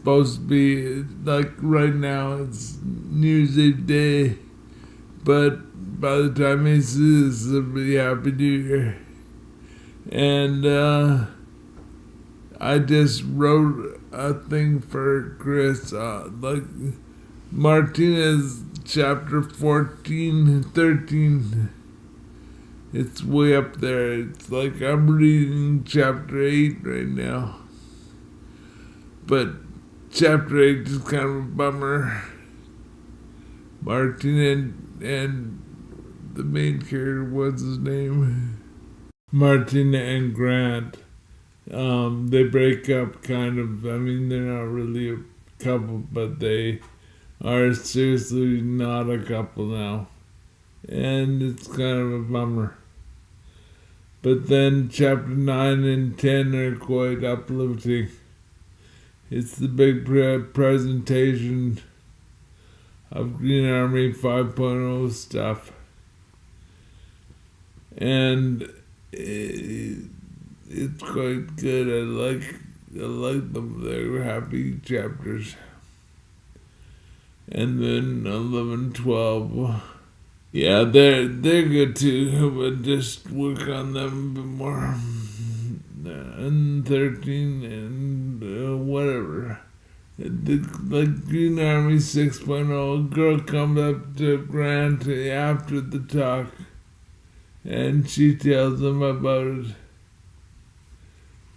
supposed to be, like right now, it's New Year's Eve day, but by the time he sees this, it'll be Happy New Year. And I just wrote a thing for Chris, like Martinez chapter 14, 13. It's way up there. It's like I'm reading chapter 8 right now. But chapter 8 is kind of a bummer. Martin and the main character, what's his name? Martin and Grant. They break up kind of. I mean, they're not really a couple, but they are seriously not a couple now. And it's kind of a bummer. But then chapter 9 and 10 are quite uplifting. It's the big presentation of Green Army 5.0 stuff. And it's quite good. I like them. They're happy chapters. And then 11, 12. Yeah, they're good too, but just work on them a bit more. And 13 and whatever. Like Green Army 6.0, a girl comes up to Grant after the talk, and she tells him about it.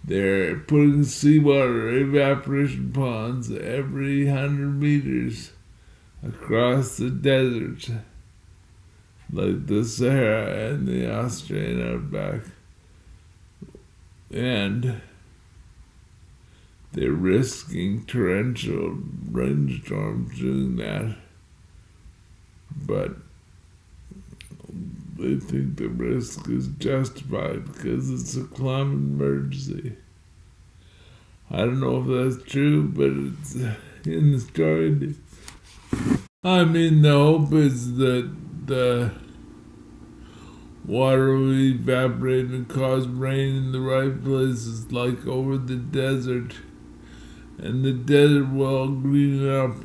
They're putting seawater evaporation ponds every 100 meters across the desert, like the Sahara and the Australian outback. And they're risking torrential rainstorms doing that. But they think the risk is justified because it's a climate emergency. I don't know if that's true, but it's in the story. I mean, the hope is that the water will evaporate and cause rain in the right places, like over the desert. And the desert will all green up.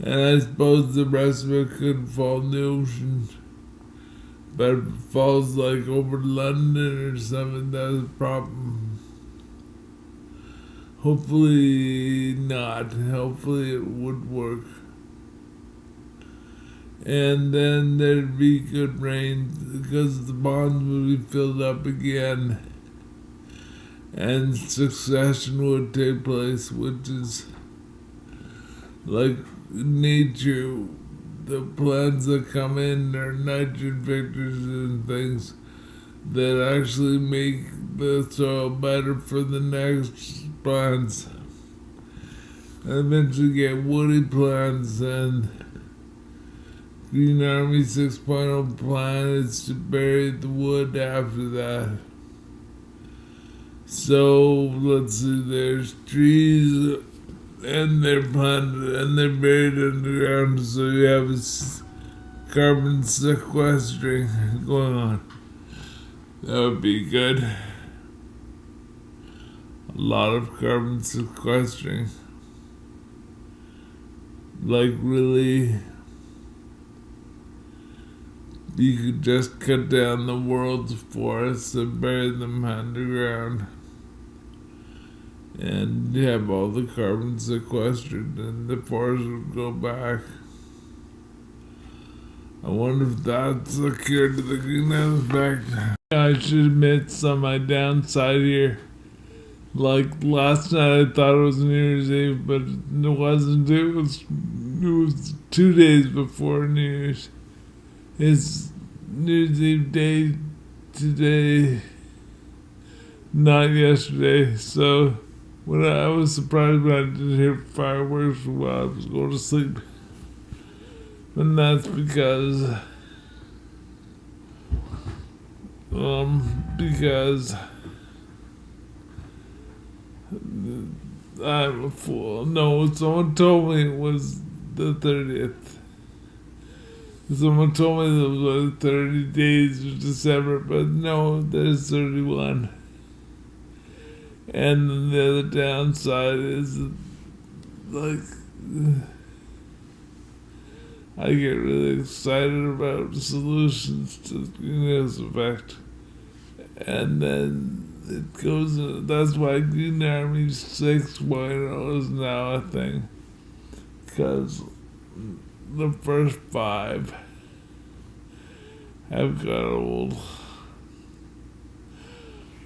And I suppose the rest of it could fall in the ocean. But if it falls like over London or something, that's a problem. Hopefully not. Hopefully it would work. And then there'd be good rain because the ponds would be filled up again. And succession would take place, which is like nature. The plants that come in are nitrogen fixers and things that actually make the soil better for the next plants. And eventually get woody plants, and Green Army 6.0 plan is to bury the wood after that. So let's see, there's trees and they're planted and they're buried underground, so you have a carbon sequestering going on. That would be good. A lot of carbon sequestering. Like really, you could just cut down the world's forests and bury them underground. And you have all the carbon sequestered, and the forest would go back. I wonder if that's a cure to the greenhouse effect. I should admit some my downside here. Like last night, I thought it was New Year's Eve, but it wasn't. It was 2 days before New Year's. It's New Year's Eve day today, not yesterday. So when I was surprised when I didn't hear fireworks while I was going to sleep. And that's because I'm a fool. No, someone told me it was the 30th. Someone told me there was like 30 days of December, but no, there's 31. And the other downside is, like, I get really excited about solutions to greenhouse effect. And then it goes, that's why Green Army 6.0 is now a thing. Because the first 5 have got old.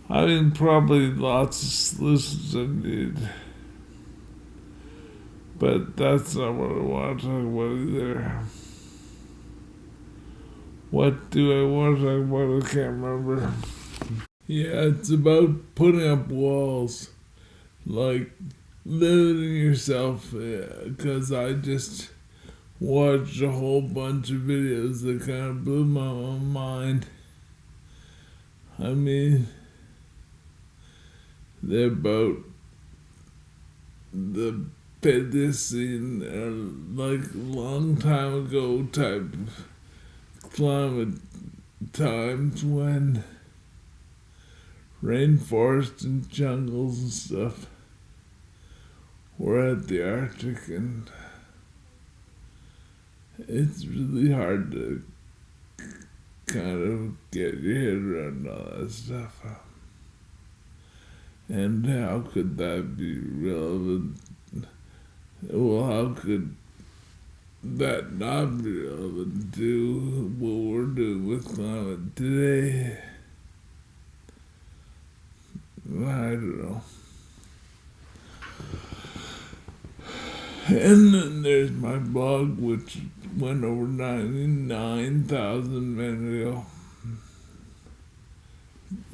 I mean, probably lots of solutions I need. But that's not what I want to talk about either. What do I want to talk about? I can't remember. Yeah, it's about putting up walls. Like, limiting yourself. Because I just watched a whole bunch of videos that kind of blew my own mind. I mean, they're about the Pedersen, like long time ago type of climate times when rainforests and jungles and stuff were at the Arctic, and it's really hard to kind of get your head around all that stuff. And how could that be relevant? Well, how could that not be relevant to what we're doing with climate today? I don't know. And then there's my blog, which went over 99,000 minutes ago.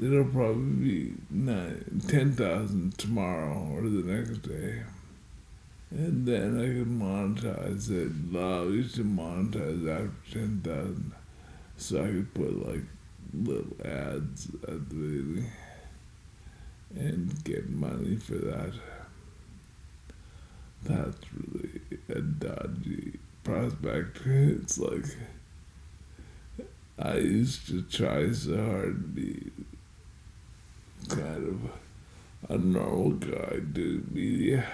It'll probably be 10,000 tomorrow or the next day. And then I can monetize it. Allow you to monetize after 10,000. So I could put like little ads at the beginning and get money for that. That's really a dodgy prospect. It's like, I used to try so hard to be kind of a normal guy doing media.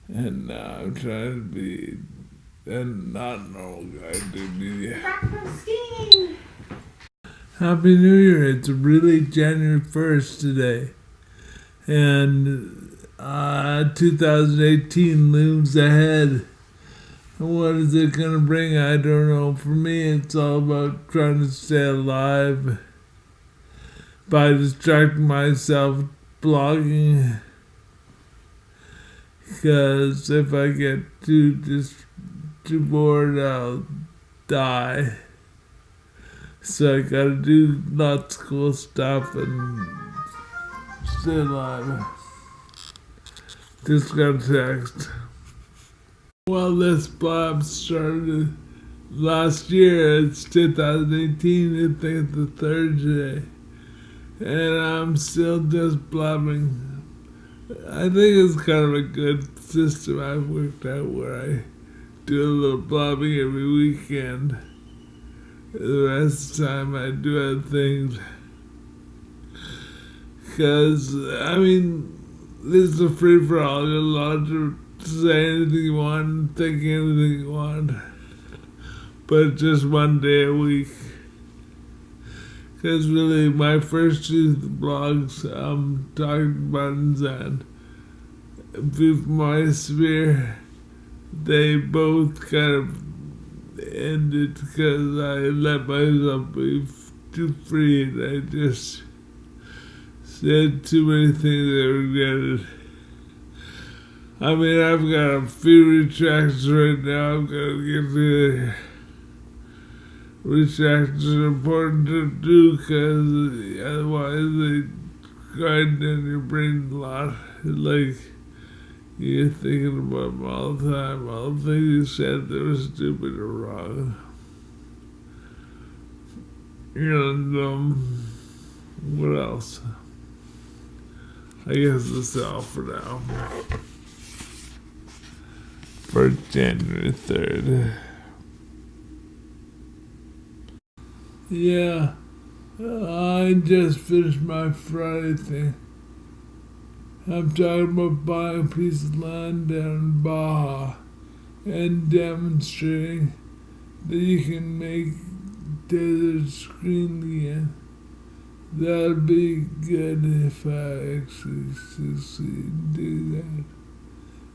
And now I'm trying to be a not normal guy doing media. Happy New Year. It's really January 1st today. And 2018 looms ahead. What is it going to bring? I don't know. For me, it's all about trying to stay alive by distracting myself, blogging. Because if I get too bored, I'll die. So I gotta do lots of cool stuff and stay alive. Just got a text. Well, this blog started last year. It's 2018. I think it's the third day. And I'm still just blabbing. I think it's kind of a good system I've worked out where I do a little blabbing every weekend. The rest of the time I do other things. Because, I mean, this is a free-for-all. You're allowed to say anything you want, think anything you want. But just one day a week. Because really, my first two blogs, Talking Buttons and View from My Sphere, they both kind of ended because I let myself be too free and I just said too many things I regretted. I mean, I've got a few retractions right now. I'm going to get to retractions are important to do because otherwise they grind in your brain a lot. Like, you're thinking about them all the time. All the things you said that were stupid or wrong. And, what else? I guess that's all for now. For January 3rd. Yeah, I just finished my Friday thing. I'm talking about buying a piece of land down in Baja and demonstrating that you can make deserts green again. That'd be good if I actually succeed in doing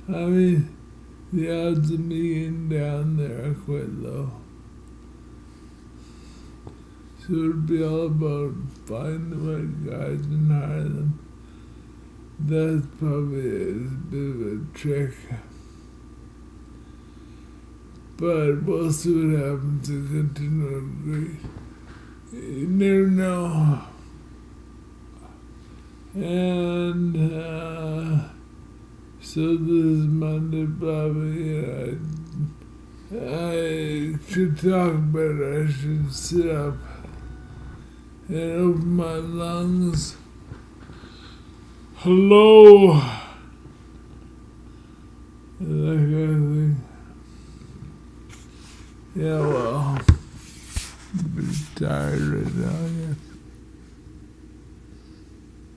that. I mean, the odds of me getting down there are quite low. So it'd be all about finding the right guys and hire them. That's probably a bit of a trick. But we'll see what happens to continue to you never know. And so this is Monday, probably. I should talk better. I should sit up and open my lungs. Hello! And that kind of thing. Yeah, well, I'm pretty tired right now, yeah.